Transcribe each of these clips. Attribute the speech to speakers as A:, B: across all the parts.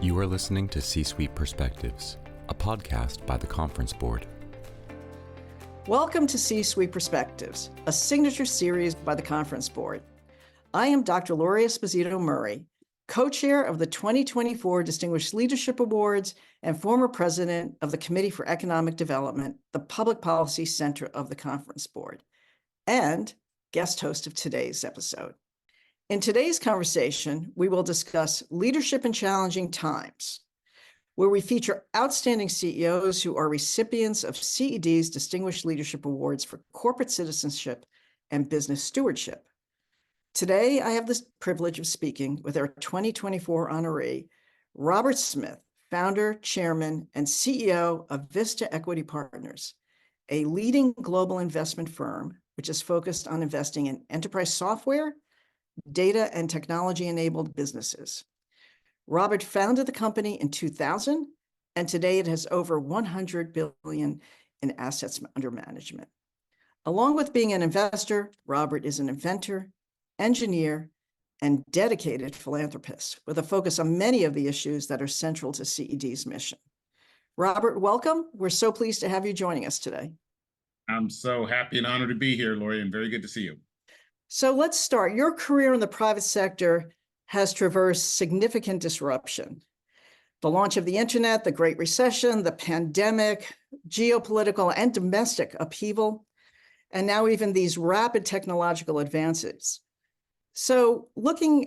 A: You are listening to C-Suite Perspectives, a podcast by the Conference Board.
B: Welcome to C-Suite Perspectives, a signature series by the Conference Board. I am Dr. Lori Esposito Murray, co-chair of the 2024 Distinguished Leadership Awards and former president of the Committee for Economic Development, the Public Policy Center of the Conference Board, and guest host of today's episode. In today's conversation, we will discuss leadership in challenging times, where we feature outstanding CEOs who are recipients of CED's Distinguished Leadership Awards for Corporate Citizenship and Business Stewardship. Today, I have the privilege of speaking with our 2024 honoree, Robert Smith, founder, chairman, and CEO of Vista Equity Partners, a leading global investment firm which is focused on investing in enterprise software, data, and technology-enabled businesses. Robert founded the company in 2000, and today it has over $100 billion in assets under management. Along with being an investor, Robert is an inventor, engineer, and dedicated philanthropist with a focus on many of the issues that are central to CED's mission. Robert, welcome. We're so pleased to have you joining us today.
C: I'm so happy and honored to be here, Lori, and very good to see you.
B: So let's start. Your career in the private sector has traversed significant disruption. The launch of the internet, the Great Recession, the pandemic, geopolitical and domestic upheaval, and now even these rapid technological advances. So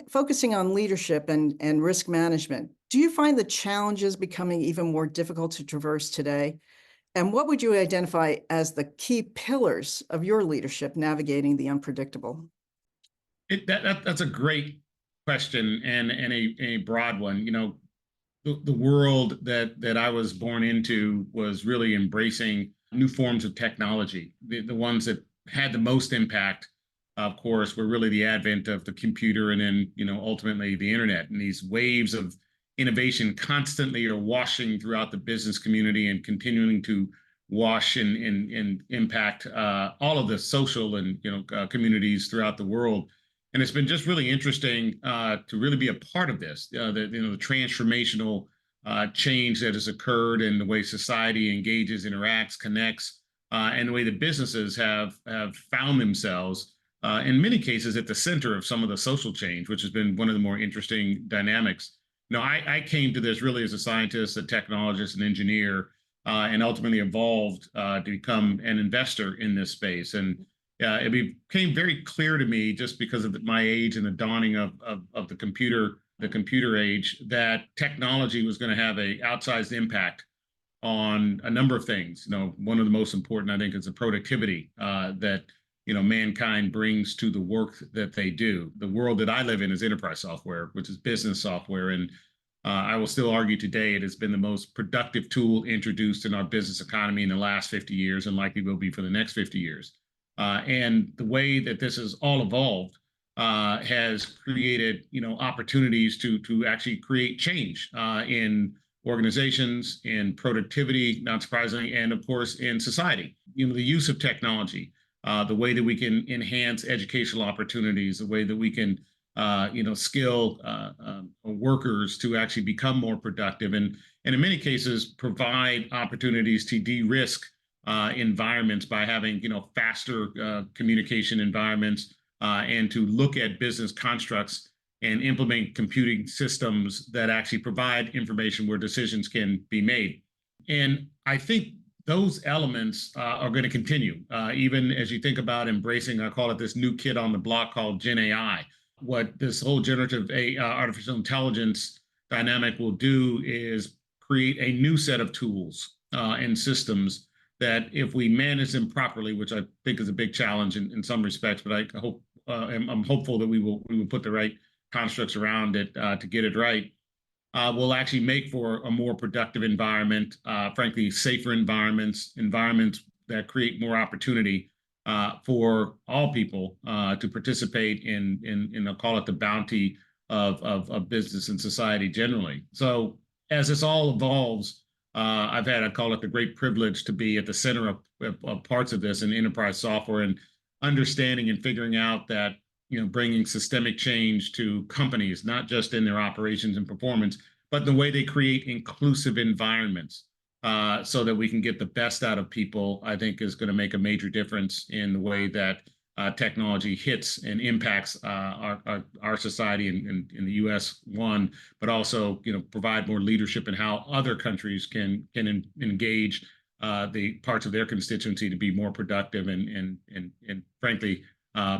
B: focusing on leadership and risk management, do you find the challenges becoming even more difficult to traverse today? And what would you identify as the key pillars of your leadership navigating the unpredictable?
C: That's a great question and a broad one. You know, the world that I was born into was really embracing new forms of technology. The ones that had the most impact, of course, were really the advent of the computer and then, ultimately the internet. And these waves of innovation constantly are washing throughout the business community and continuing to wash and impact all of the social and communities throughout the world. And it's been just really interesting to really be a part of this. The transformational change that has occurred in the way society engages, interacts, connects, and the way the businesses have found themselves in many cases at the center of some of the social change, which has been one of the more interesting dynamics. I came to this really as a scientist, a technologist, an engineer, and ultimately evolved to become an investor in this space. And it became very clear to me, just because of my age and the dawning of the computer age, that technology was going to have an outsized impact on a number of things. One of the most important, I think, is the productivity that mankind brings to the work that they do. The world that I live in is enterprise software, which is business software. And I will still argue today it has been the most productive tool introduced in our business economy in the last 50 years and likely will be for the next 50 years. And the way that this has all evolved has created, opportunities to actually create change in organizations, in productivity, not surprisingly, and of course in society. The use of technology, the way that we can enhance educational opportunities, the way that we can, skill workers to actually become more productive, and in many cases provide opportunities to de-risk environments by having, faster communication environments, and to look at business constructs and implement computing systems that actually provide information where decisions can be made. And I think those elements are going to continue, even as you think about embracing, I call it this new kid on the block called Gen AI. What this whole generative AI, artificial intelligence dynamic will do is create a new set of tools and systems that, if we manage them properly, which I think is a big challenge in some respects, but I hope I'm hopeful that we will put the right constructs around it to get it right, will actually make for a more productive environment, frankly, safer environments that create more opportunity for all people to participate in I'll call it the bounty of business and society generally. So as this all evolves, I call it the great privilege to be at the center of parts of this in enterprise software, and understanding and figuring out that, bringing systemic change to companies, not just in their operations and performance, but the way they create inclusive environments so that we can get the best out of people, I think is going to make a major difference in the way that technology hits and impacts our society in the U.S. one, but also provide more leadership in how other countries can engage the parts of their constituency to be more productive and frankly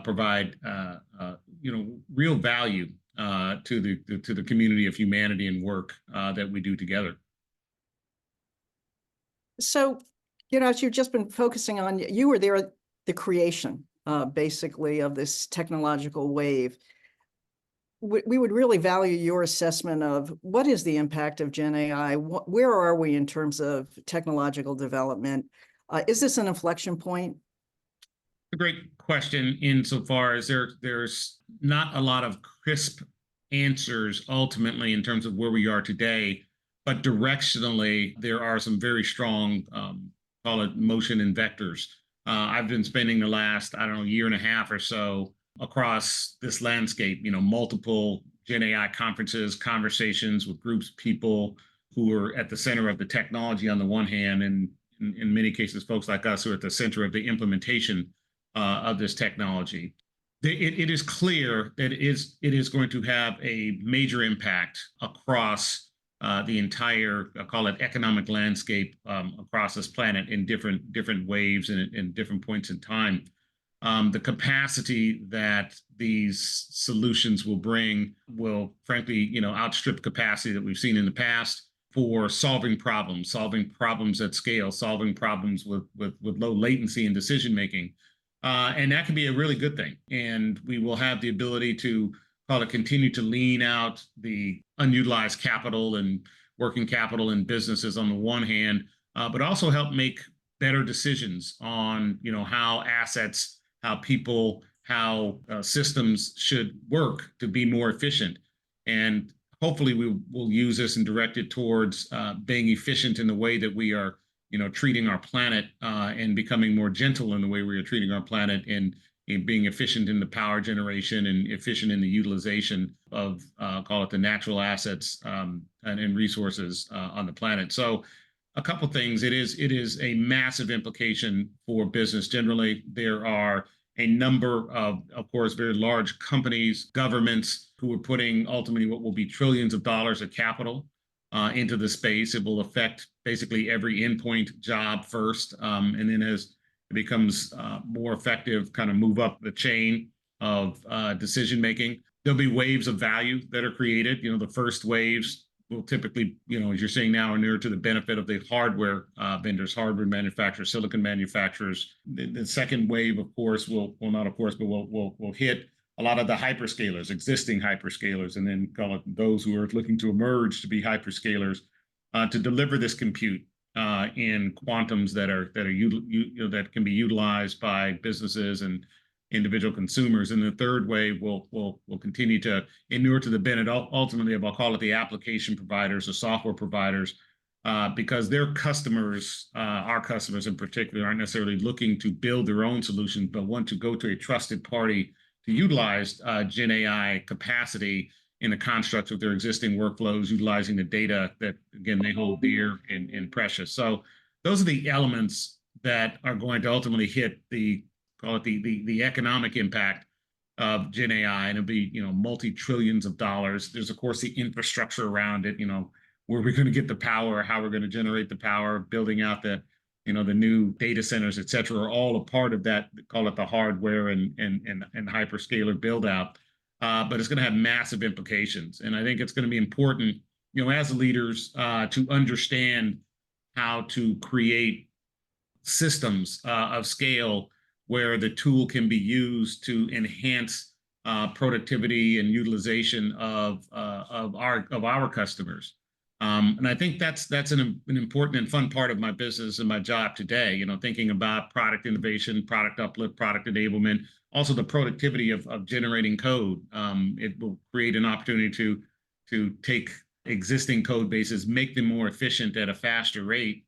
C: provide real value to the community of humanity and work that we do together.
B: So, as you've just been focusing on, you were there at the creation, basically, of this technological wave. We would really value your assessment of what is the impact of Gen AI? Where are we in terms of technological development? Is this an inflection point?
C: A great question insofar as there's not a lot of crisp answers ultimately in terms of where we are today, but directionally, there are some very strong, call it motion and vectors. I've been spending the last, year and a half or so across this landscape, multiple Gen AI conferences, conversations with groups of people who are at the center of the technology on the one hand, and in many cases, folks like us who are at the center of the implementation of this technology. It is clear that it is going to have a major impact across the entire, I'll call it, economic landscape across this planet in different waves and in different points in time. The capacity that these solutions will bring will, frankly, outstrip capacity that we've seen in the past for solving problems at scale, solving problems with low latency and decision making. And that can be a really good thing. And we will have the ability to continue to lean out the unutilized capital and working capital in businesses on the one hand, but also help make better decisions on how assets, how people, how systems should work to be more efficient. And hopefully we will use this and direct it towards being efficient in the way that we are treating our planet and becoming more gentle in the way we are treating our planet and being efficient in the power generation and efficient in the utilization of, call it, the natural assets and resources on the planet. So a couple things. It is a massive implication for business generally. There are a number of course, very large companies, governments who are putting ultimately what will be trillions of dollars of capital into the space. It will affect basically every endpoint job first, and then as it becomes more effective, kind of move up the chain of decision making. There'll be waves of value that are created. The first waves will typically, as you're seeing now, are near to the benefit of the hardware vendors, hardware manufacturers, silicon manufacturers. The second wave, of course, will hit a lot of the hyperscalers, existing hyperscalers, and then call it those who are looking to emerge to be hyperscalers to deliver this compute in quantums that can be utilized by businesses and individual consumers. And the third wave will continue to inure to the benefit ultimately of, I'll call it, the application providers, the software providers, because their customers, our customers in particular, aren't necessarily looking to build their own solutions, but want to go to a trusted party to utilize Gen AI capacity in the constructs of their existing workflows, utilizing the data that, again, they hold dear and precious. So those are the elements that are going to ultimately hit the economic impact of Gen AI, and it'll be multi-trillions of dollars. There's of course the infrastructure around it, where we're going to get the power, how we're going to generate the power, building out the new data centers, et cetera, are all a part of that, call it the hardware and hyperscaler build out. But it's going to have massive implications. And I think it's going to be important, as leaders, to understand how to create systems of scale where the tool can be used to enhance productivity and utilization of our customers. And I think that's an important and fun part of my business and my job today, thinking about product innovation, product uplift, product enablement, also the productivity of generating code. It will create an opportunity to take existing code bases, make them more efficient at a faster rate,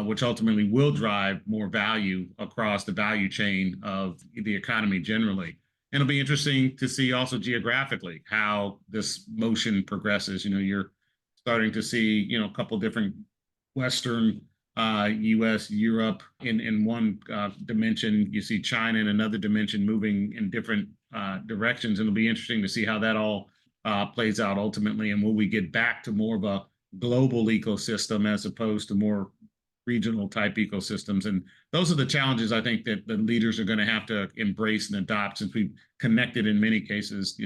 C: which ultimately will drive more value across the value chain of the economy generally. And it'll be interesting to see also geographically how this motion progresses. You're starting to see, a couple different Western, U.S., Europe in one dimension. You see China in another dimension moving in different directions. And it'll be interesting to see how that all plays out ultimately. And will we get back to more of a global ecosystem as opposed to more regional type ecosystems? And those are the challenges I think that the leaders are going to have to embrace and adopt, since we've connected in many cases,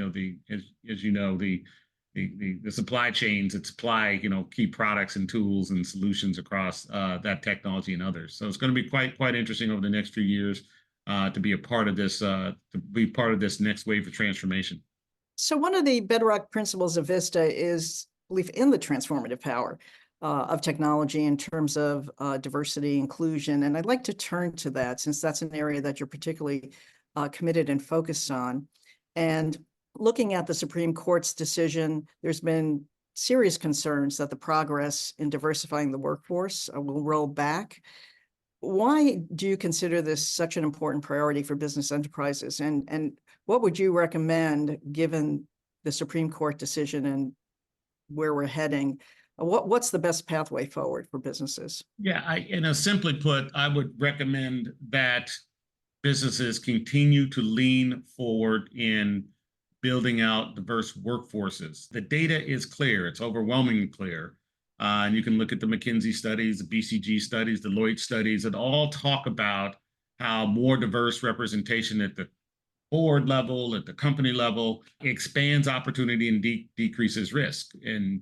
C: the supply chains that supply, key products and tools and solutions across that technology and others. So it's going to be quite interesting over the next few years to be a part of this, next wave of transformation.
B: So one of the bedrock principles of Vista is belief in the transformative power of technology in terms of diversity, inclusion. And I'd like to turn to that, since that's an area that you're particularly committed and focused on. And looking at the Supreme Court's decision, there's been serious concerns that the progress in diversifying the workforce will roll back. Why do you consider this such an important priority for business enterprises? And what would you recommend, given the Supreme Court decision and where we're heading? What's the best pathway forward for businesses?
C: Yeah, simply put, I would recommend that businesses continue to lean forward in building out diverse workforces. The data is clear. It's overwhelmingly clear. And you can look at the McKinsey studies, the BCG studies, the Deloitte studies, that all talk about how more diverse representation at the board level, at the company level, expands opportunity and decreases risk. And,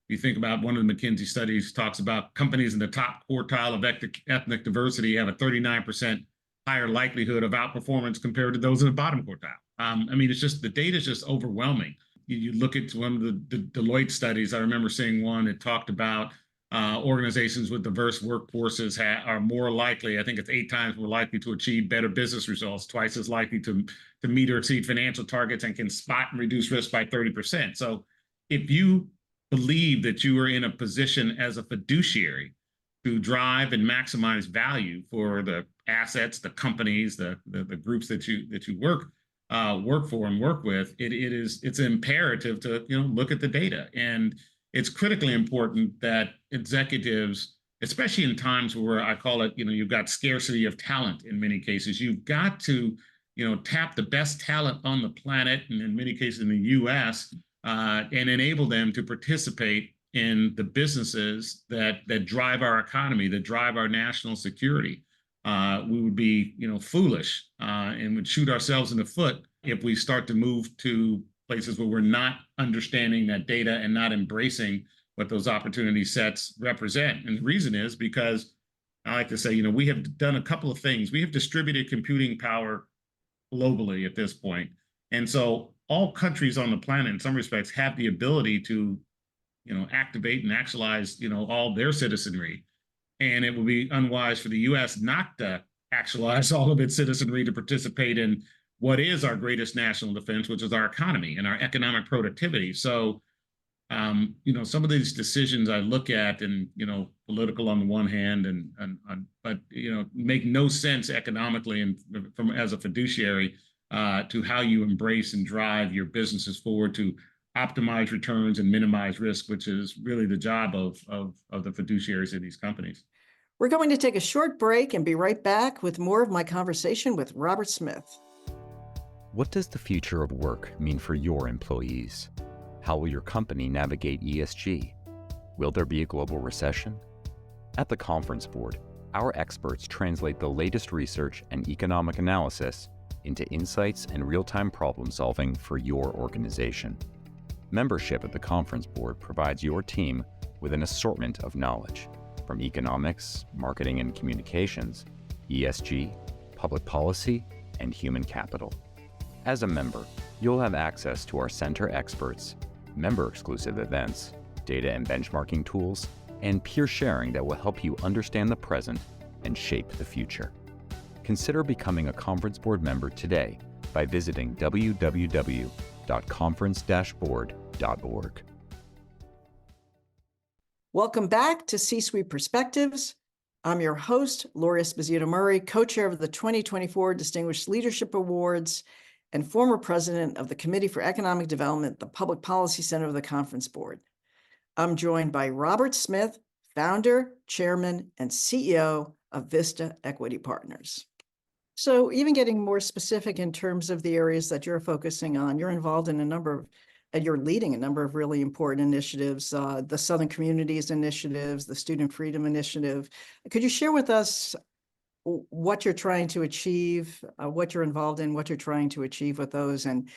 C: you think about one of the McKinsey studies talks about companies in the top quartile of ethnic diversity have a 39% higher likelihood of outperformance compared to those in the bottom quartile. It's just, the data is just overwhelming. You look at one of the Deloitte studies. I remember seeing one that talked about organizations with diverse workforces are more likely, I think it's 8 times more likely to achieve better business results, twice as likely to meet or exceed financial targets, and can spot and reduce risk by 30%. So if you believe that you are in a position as a fiduciary to drive and maximize value for the assets, the companies, the groups that you work for and work with, it's imperative to look at the data. And it's critically important that executives, especially in times where I call it, you've got scarcity of talent in many cases, you've got to tap the best talent on the planet, and in many cases in the U.S., and enable them to participate in the businesses that drive our economy, that drive our national security. We would be, foolish and would shoot ourselves in the foot if we start to move to places where we're not understanding that data and not embracing what those opportunity sets represent. And the reason is because I like to say, we have done a couple of things. We have distributed computing power globally at this point. And so all countries on the planet, in some respects, have the ability to, activate and actualize, all their citizenry. And it would be unwise for the U.S. not to actualize all of its citizenry to participate in what is our greatest national defense, which is our economy and our economic productivity. So, some of these decisions I look at, and political on the one hand, but make no sense economically and from as a fiduciary to how you embrace and drive your businesses forward to optimize returns and minimize risk, which is really the job of the fiduciaries of these companies.
B: We're going to take a short break and be right back with more of my conversation with Robert Smith.
A: What does the future of work mean for your employees? How will your company navigate ESG? Will there be a global recession? At the Conference Board, our experts translate the latest research and economic analysis into insights and real-time problem solving for your organization. Membership at the Conference Board provides your team with an assortment of knowledge, from economics, marketing and communications, ESG, public policy, and human capital. As a member, you'll have access to our center experts, member-exclusive events, data and benchmarking tools, and peer sharing that will help you understand the present and shape the future. Consider becoming a Conference Board member today by visiting www.conference-board.org.
B: Welcome back to C-Suite Perspectives. I'm your host, Lori Esposito Murray, co-chair of the 2024 Distinguished Leadership Awards and former president of the Committee for Economic Development, the Public Policy Center of the Conference Board. I'm joined by Robert Smith, founder, chairman, and CEO of Vista Equity Partners. So even getting more specific in terms of the areas that you're focusing on, you're involved in a number of, you're leading a number of really important initiatives, the Southern Communities Initiatives, the Student Freedom Initiative. Could you share with us what you're trying to achieve, what you're involved in, what you're trying to achieve with those, and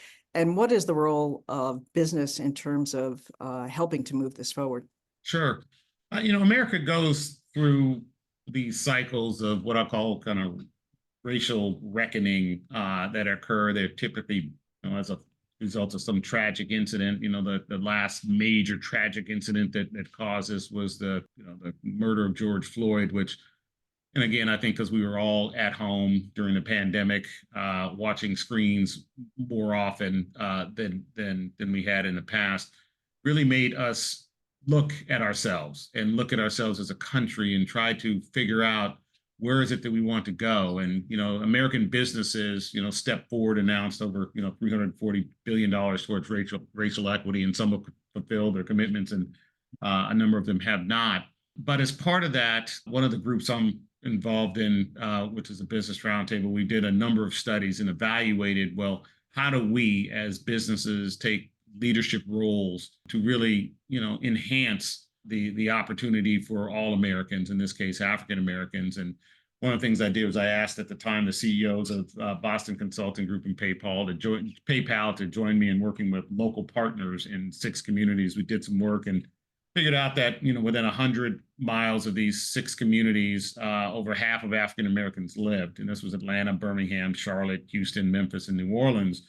B: what is the role of business in terms of helping to move this forward?
C: Sure. America goes through these cycles of what I call kind of racial reckoning that occur. They're typically, as a result of some tragic incident. The last major tragic incident that caused this was the murder of George Floyd, which, and again, I think because we were all at home during the pandemic, watching screens more often than we had in the past, really made us look at ourselves and look at ourselves as a country and try to figure out where is it that we want to go. And American businesses stepped forward, announced over $340 billion towards racial equity, and some have fulfilled their commitments, and a number of them have not. But as part of that, one of the groups I'm involved in, which is a business roundtable, we did a number of studies and evaluated, well, how do we as businesses take leadership roles to really enhance the opportunity for all Americans, in this case African Americans. And one of the things I did was I asked at the time the CEOs of Boston Consulting Group and PayPal to join me in working with local partners in 6 communities. We did some work and figured out that within 100 miles of these 6 communities, over half of African Americans lived, and this was Atlanta, Birmingham, Charlotte, Houston, Memphis, and New Orleans.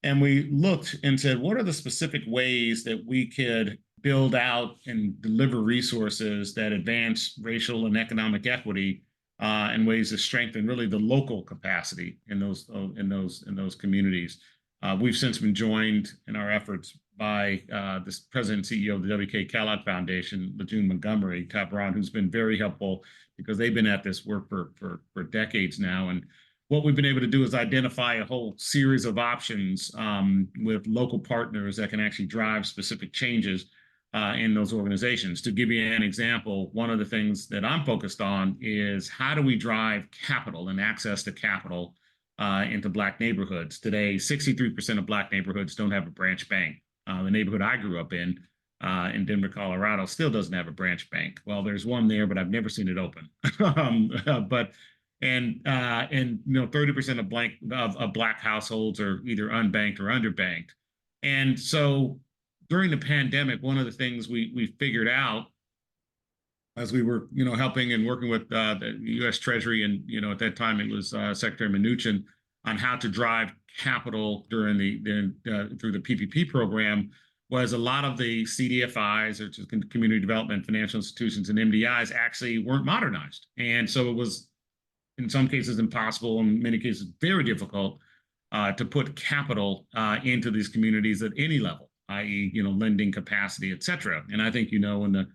C: And we looked and said, what are the specific ways that we could build out and deliver resources that advance racial and economic equity, and ways to strengthen really the local capacity in those communities. We've since been joined in our efforts by the president and CEO of the W.K. Kellogg Foundation, Lejeune Montgomery Tabron, who's been very helpful because they've been at this work for decades now. And what we've been able to do is identify a whole series of options with local partners that can actually drive specific changes in those organizations. To give you an example, one of the things that I'm focused on is how do we drive capital and access to capital into Black neighborhoods. Today, 63% of Black neighborhoods don't have a branch bank. The neighborhood I grew up in Denver, Colorado, still doesn't have a branch bank. Well, there's one there, but I've never seen it open. And 30% of Black households are either unbanked or underbanked. And so during the pandemic, one of the things we figured out as we were helping and working with the U.S. Treasury, and at that time it was Secretary Mnuchin, on how to drive capital during through the PPP program, was a lot of the CDFIs, or just community development financial institutions, and MDIs actually weren't modernized. And so it was in some cases impossible, in many cases very difficult, to put capital into these communities at any level, i.e., lending capacity, et cetera. And I think, when the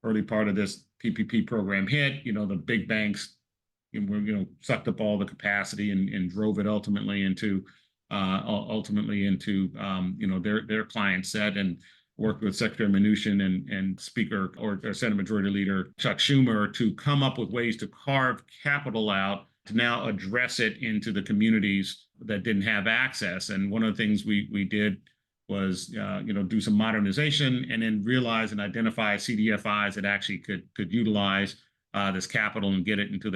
C: early part of this PPP program hit, the big banks sucked up all the capacity and drove it ultimately into their client set, and worked with Secretary Mnuchin and Speaker or Senate Majority Leader Chuck Schumer to come up with ways to carve capital out to now address it into the communities that didn't have access. And one of the things we did was do some modernization, and then realize and identify CDFIs that actually could utilize this capital and get it into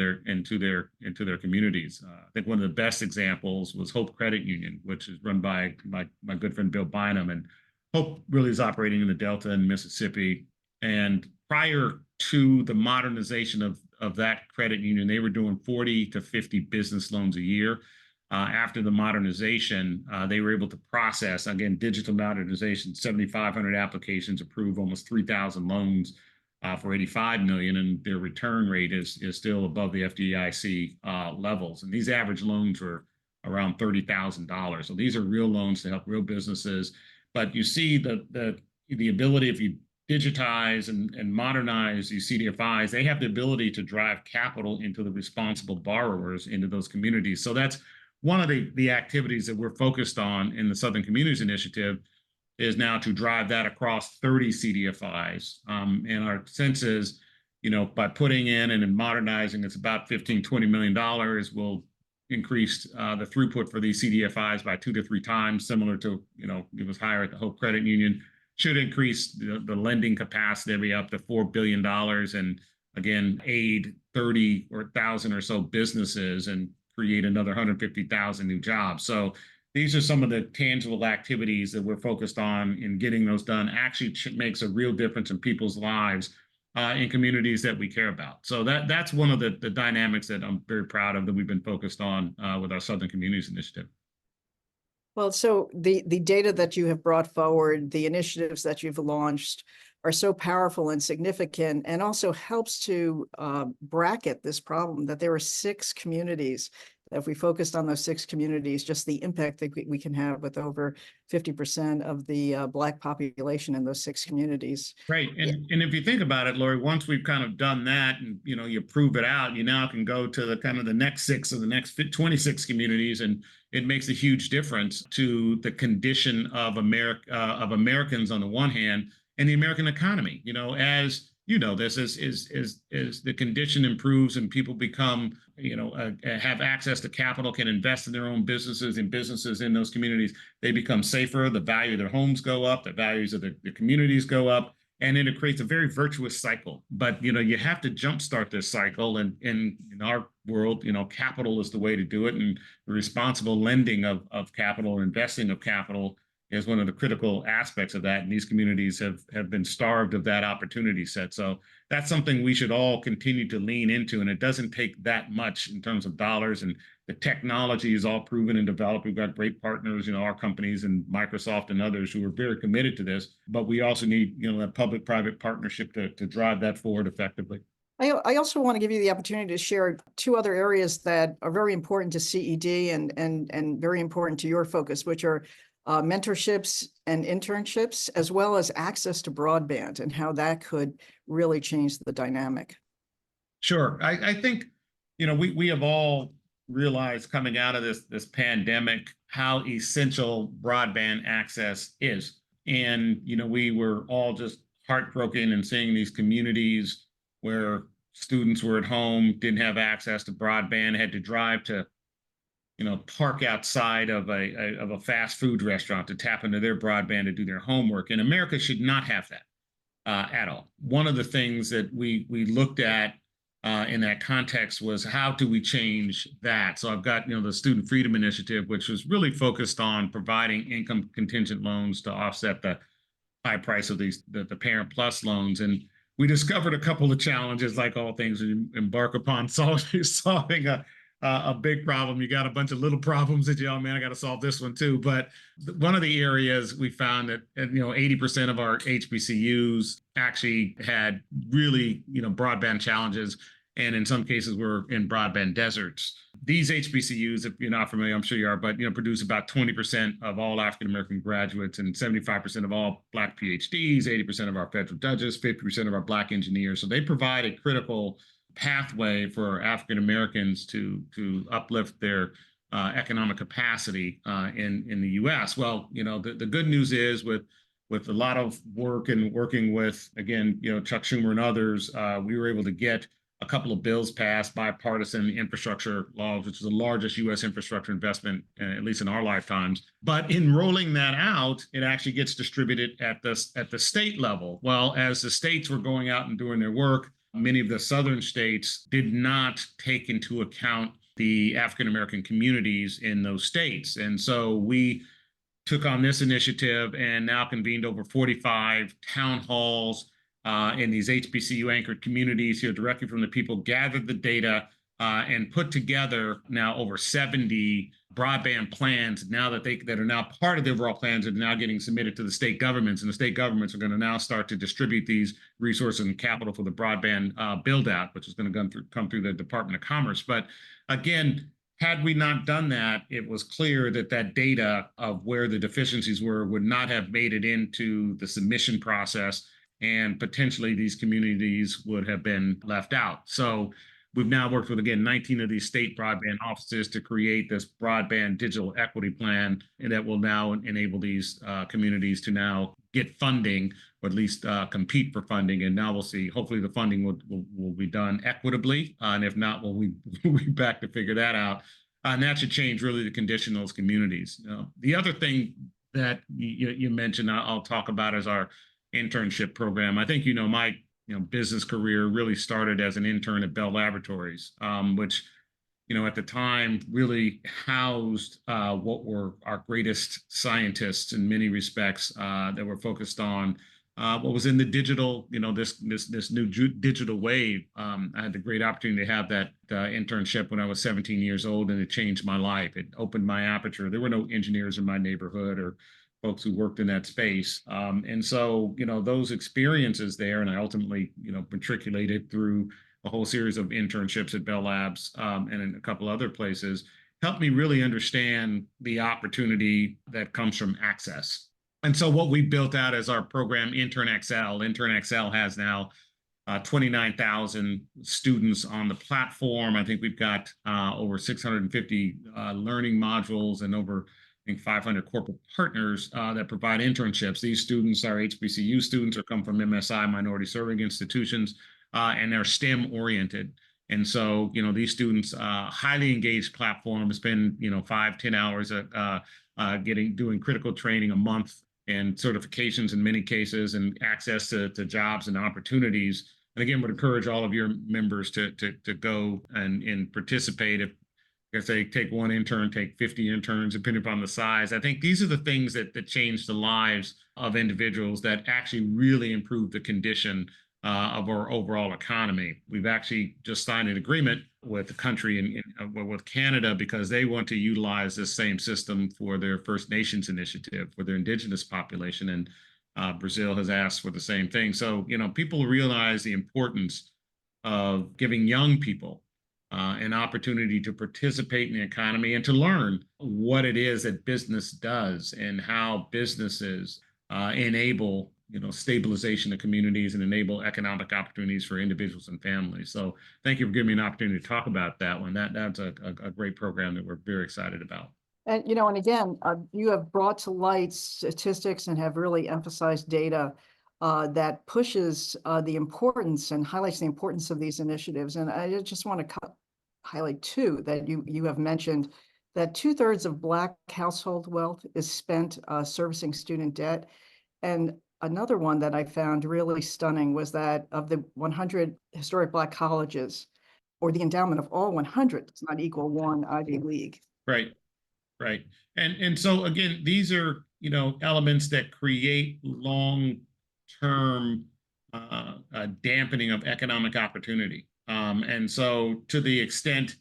C: their communities. I think one of the best examples was Hope Credit Union, which is run by my good friend Bill Bynum. And Hope really is operating in the Delta and Mississippi. And prior to the modernization of that credit union, they were doing 40 to 50 business loans a year. After the modernization, they were able to process, again, digital modernization, 7,500 applications, approved almost 3,000 loans for $85 million, and their return rate is still above the FDIC levels. And these average loans were around $30,000. So these are real loans to help real businesses. But you see the ability, if you digitize and modernize these CDFIs, they have the ability to drive capital into the responsible borrowers into those communities. So that's one of the activities that we're focused on in the Southern Communities Initiative, is now to drive that across 30 CDFIs. And our sense is, by putting in and modernizing, it's about $15-20 million will increase the throughput for these CDFIs by 2 to 3 times, similar to, it was higher at the Hope Credit Union, should increase the lending capacity up to $4 billion and, again, aid 30 or 1,000 or so businesses and create another 150,000 new jobs. So these are some of the tangible activities that we're focused on in getting those done. Actually makes a real difference in people's lives in communities that we care about. So that's one of the dynamics that I'm very proud of that we've been focused on with our Southern Communities Initiative.
B: Well, so the data that you have brought forward, the initiatives that you've launched are so powerful and significant, and also helps to bracket this problem that there are 6 communities. If we focused on those 6 communities, just the impact that we can have with over 50% of the Black population in those 6 communities.
C: Right. And if you think about it, Lori, once we've kind of done that and, you prove it out, you now can go to the kind of the next 6 of the next 26 communities, and it makes a huge difference to the condition of Americans on the one hand, and the American economy. As this is the condition improves and people become, have access to capital, can invest in their own businesses and businesses in those communities, they become safer, the value of their homes go up, the values of the communities go up, and then it creates a very virtuous cycle. But, you have to jumpstart this cycle, and in our world, capital is the way to do it, and the responsible lending of capital or investing of capital is one of the critical aspects of that. And these communities have been starved of that opportunity set. So that's something we should all continue to lean into. And it doesn't take that much in terms of dollars, and the technology is all proven and developed. We've got great partners, our companies and Microsoft and others who are very committed to this, but we also need, that public-private partnership to drive that forward effectively.
B: I also want to give you the opportunity to share 2 other areas that are very important to CED and very important to your focus, which are mentorships and internships, as well as access to broadband, and how that could really change the dynamic.
C: Sure. I think, we have all realized coming out of this pandemic how essential broadband access is. And, we were all just heartbroken and seeing these communities where students were at home, didn't have access to broadband, had to drive to park outside of a fast food restaurant to tap into their broadband to do their homework. And America should not have that at all. One of the things that we looked at in that context was, how do we change that? So I've got, the Student Freedom Initiative, which was really focused on providing income contingent loans to offset the high price of the Parent Plus loans. And we discovered a couple of challenges, like all things you embark upon solving a big problem. You got a bunch of little problems that I got to solve this one too. But one of the areas we found that 80% of our HBCUs actually had really broadband challenges, and in some cases we're in broadband deserts. These HBCUs, if you're not familiar, I'm sure you are, but produce about 20% of all African American graduates and 75% of all Black PhDs, 80% of our federal judges, 50% of our Black engineers. So they provide a critical pathway for African Americans to uplift their economic capacity in the U.S. Well, the good news is with a lot of work and working with, again, Chuck Schumer and others, we were able to get a couple of bills passed, bipartisan infrastructure laws, which is the largest U.S. infrastructure investment, at least in our lifetimes. But in rolling that out, it actually gets distributed at the state level. Well, as the states were going out and doing their work, many of the southern states did not take into account the African American communities in those states. And so we took on this initiative and now convened over 45 town halls in these HBCU anchored communities here directly from the people, gathered the data and put together now over 70 broadband plans now that are now part of the overall plans, and now getting submitted to the state governments, and the state governments are going to now start to distribute these resources and capital for the broadband build out, which is going to come through the Department of Commerce. But again, had we not done that, it was clear that data of where the deficiencies would not have made it into the submission process, and potentially these communities would have been left out. So We've now worked with, again, 19 of these state broadband offices to create this broadband digital equity plan, and that will now enable these communities to now get funding, or at least compete for funding. And now we'll see, hopefully the funding will be done equitably. And if not, we'll be back to figure that out. And that should change really the condition of those communities. The other thing that you mentioned, I'll talk about, is our internship program. I think, my business career really started as an intern at Bell Laboratories, which, at the time really housed what were our greatest scientists in many respects, that were focused on what was in the digital, this new digital wave. I had the great opportunity to have that internship when I was 17 years old, and it changed my life. It opened my aperture. There were no engineers in my neighborhood or folks who worked in that space. And so, those experiences there, and I ultimately, matriculated through a whole series of internships at Bell Labs and in a couple other places, helped me really understand the opportunity that comes from access. And so what we built out as our program, Intern XL. Intern XL has now 29,000 students on the platform. I think we've got over 650 learning modules and over, I think, 500 corporate partners that provide internships. These students are HBCU students or come from MSI, minority serving institutions, and they're STEM oriented. And so, these students, highly engaged platform, spend, 5-10 hours doing critical training a month, and certifications in many cases, and access to jobs and opportunities. And again, would encourage all of your members to go and participate. If they take one intern, take 50 interns, depending upon the size. I think these are the things that change the lives of individuals, that actually really improve the condition of our overall economy. We've actually just signed an agreement with the country with Canada, because they want to utilize this same system for their First Nations initiative for their indigenous population. And Brazil has asked for the same thing. So, people realize the importance of giving young people an opportunity to participate in the economy and to learn what it is that business does and how businesses enable stabilization of communities and enable economic opportunities for individuals and families. So thank you for giving me an opportunity to talk about that one. That's a great program that we're very excited about.
B: And, and again, you have brought to light statistics and have really emphasized data that pushes the importance and highlights the importance of these initiatives. And I just want to highlight two that you have mentioned, that 2/3 of Black household wealth is spent servicing student debt. And another one that I found really stunning was that of the 100 historic Black colleges, or the endowment of all 100 does not equal one Ivy League.
C: Right. And so again, these are, elements that create long-term dampening of economic opportunity. And so to the extent,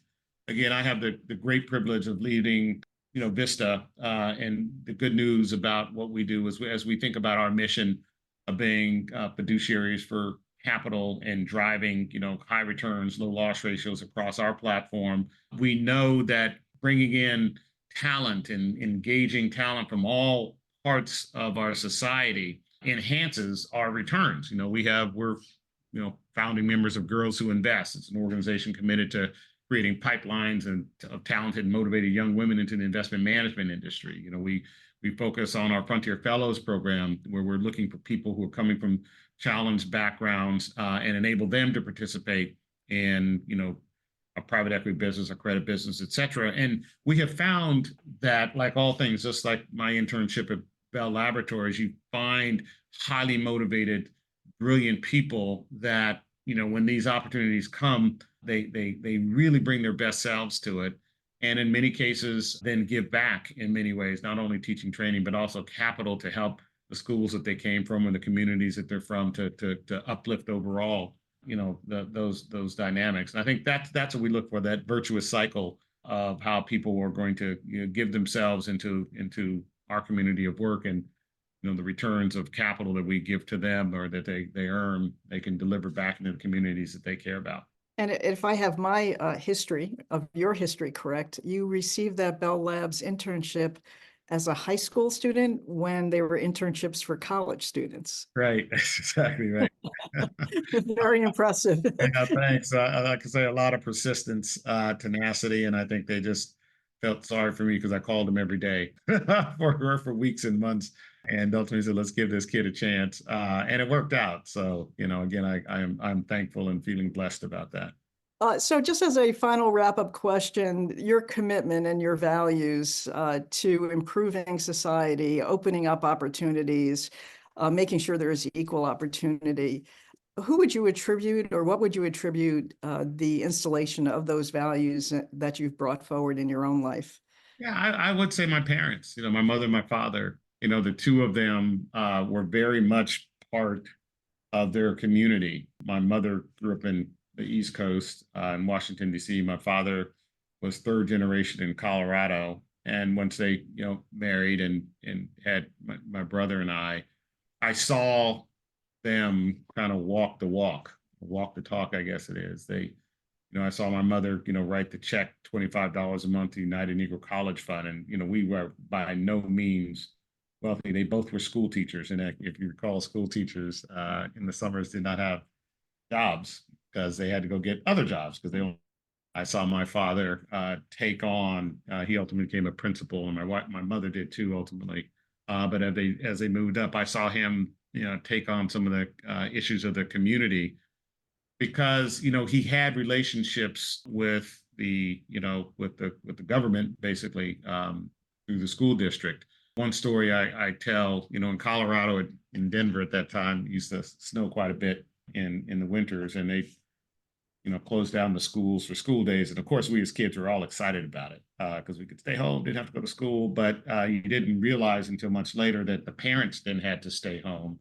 C: again, I have the great privilege of leading Vista, and the good news about what we do is, as we think about our mission of being fiduciaries for capital and driving, high returns, low loss ratios across our platform, we know that bringing in talent and engaging talent from all parts of our society enhances our returns. We're founding members of Girls Who Invest. It's an organization committed to creating pipelines of talented, motivated young women into the investment management industry. We focus on our Frontier Fellows program, where we're looking for people who are coming from challenged backgrounds and enable them to participate in, a private equity business, a credit business, et cetera. And we have found that, like all things, just like my internship at Bell Laboratories, you find highly motivated, brilliant people that, when these opportunities come, they really bring their best selves to it. And in many cases, then give back in many ways, not only teaching, training, but also capital to help the schools that they came from and the communities that they're from to uplift overall, those dynamics. And I think that's what we look for, that virtuous cycle of how people are going to give themselves into our community of work, and the returns of capital that we give to them or that they earn, they can deliver back into the communities that they care about.
B: And if I have my history of your history correct, you received that Bell Labs internship as a high school student when they were internships for college students.
C: Right. That's exactly right.
B: Very impressive.
C: Yeah, thanks. I like to say a lot of persistence, tenacity, and I think they just felt sorry for me because I called them every day for weeks and months, and ultimately said, "Let's give this kid a chance," and it worked out. So, again, I'm thankful and feeling blessed about that.
B: So just as a final wrap-up question, your commitment and your values to improving society, opening up opportunities, making sure there is equal opportunity, who would you attribute, or what would you attribute the installation of those values that you've brought forward in your own life?
C: Yeah, I would say my parents, my mother and my father, the two of them were very much part of their community. My mother grew up in the East Coast in Washington, D.C. My father was third generation in Colorado. And once they, married and had my brother and I saw them kind of walk the talk, I guess it is. I saw my mother, write the check $25 a month to United Negro College Fund. And, we were by no means wealthy. They both were school teachers. And if you recall, school teachers in the summers did not have jobs because they had to go get other jobs I saw my father take on, he ultimately became a principal, and my mother did too, ultimately. But as they moved up, I saw him, take on some of the issues of the community because, he had relationships with with the government, basically, through the school district. One story I tell, in Colorado, in Denver at that time, it used to snow quite a bit in the winters, and they closed down the schools for school days. And of course, we as kids were all excited about it because we could stay home, didn't have to go to school. But you didn't realize until much later that the parents then had to stay home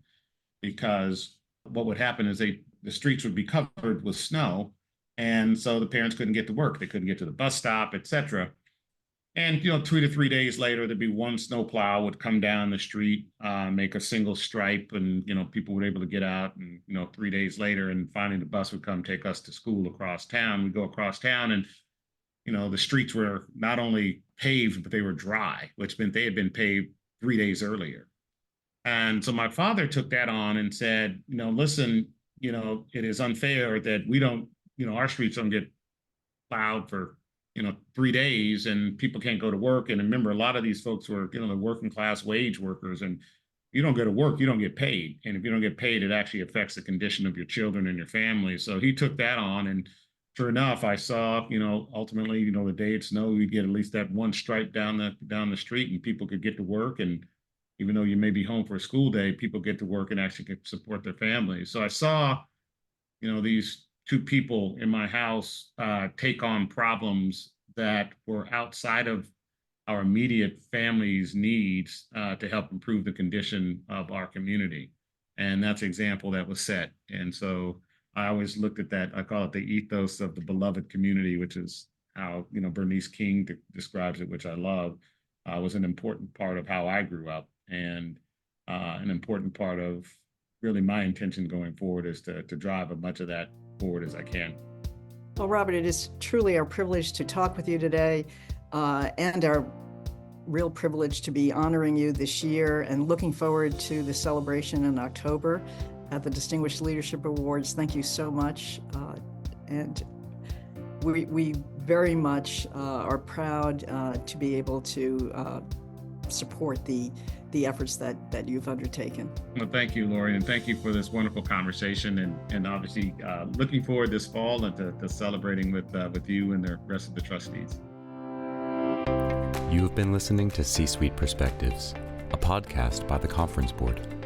C: because what would happen is the streets would be covered with snow. And so the parents couldn't get to work. They couldn't get to the bus stop, et cetera. And, 2 to 3 days later, there'd be one snowplow would come down the street, make a single stripe, and, people were able to get out. And, 3 days later, and finally the bus would come take us to school across town. We'd go across town, and, the streets were not only paved, but they were dry, which meant they had been paved 3 days earlier. And so my father took that on and said, listen, it is unfair that we don't, our streets don't get plowed for 3 days and people can't go to work. And remember, a lot of these folks were, the working class wage workers, and you don't go to work, you don't get paid. And if you don't get paid, it actually affects the condition of your children and your family. So he took that on. And sure enough, I saw, ultimately, the day it snowed, we'd get at least that one stripe down the street and people could get to work. And even though you may be home for a school day, people get to work and actually can support their families. So I saw, these two people in my house take on problems that were outside of our immediate family's needs to help improve the condition of our community. And that's an example that was set. And so I always looked at that. I call it the ethos of the beloved community, which is how, Bernice King describes it, which I love, was an important part of how I grew up, and an important part of really my intention going forward is to drive as much of that forward as I can.
B: Well, Robert, it is truly our privilege to talk with you today, and our real privilege to be honoring you this year, and looking forward to the celebration in October at the Distinguished Leadership Awards. Thank you so much. And we very much are proud to be able to support the efforts that you've undertaken.
C: Well, thank you, Lori, and thank you for this wonderful conversation, and obviously looking forward this fall and to celebrating with you and the rest of the trustees.
A: You have been listening to C-Suite Perspectives, a podcast by the Conference Board.